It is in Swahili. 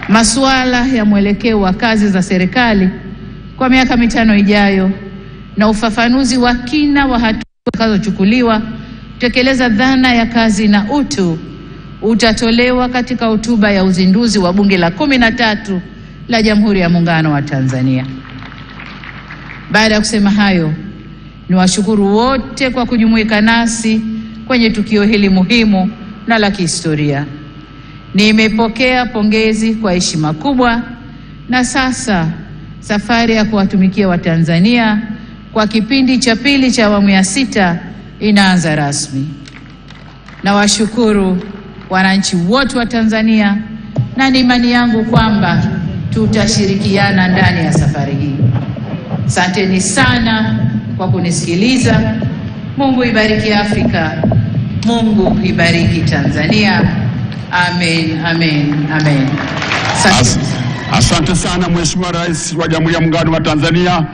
masuala ya mwelekeo wa kazi za serikali kwa miaka 5 ijayo na ufafanuzi wa kina wa hatua zitakazochukuliwa kutekeleza dhana ya kazi na utu utatolewa katika hotuba ya uzinduzi wa Bunge la 13 la Jamhuri ya Muungano wa Tanzania. Baada ya kusema hayo, niwashukuru wote kwa kujumuika nasi kwenye tukio hili muhimu na la kihistoria. Nimepokea pongezi kwa heshima kubwa, na sasa safari ya kuwatumikia Watanzania kwa kipindi cha pili cha awamu ya 6 inaanza rasmi. Nawashukuru wananchi wote wa Tanzania, na ni imani yangu kwamba tutashirikiana ndani ya safari hii. Asanteni sana kwa kunisikiliza. Mungu ibariki Afrika. Mungu ibariki Tanzania. Amen, amen, amen. Asante sana Mheshimiwa Rais wa Jamhuri ya Muungano wa Tanzania.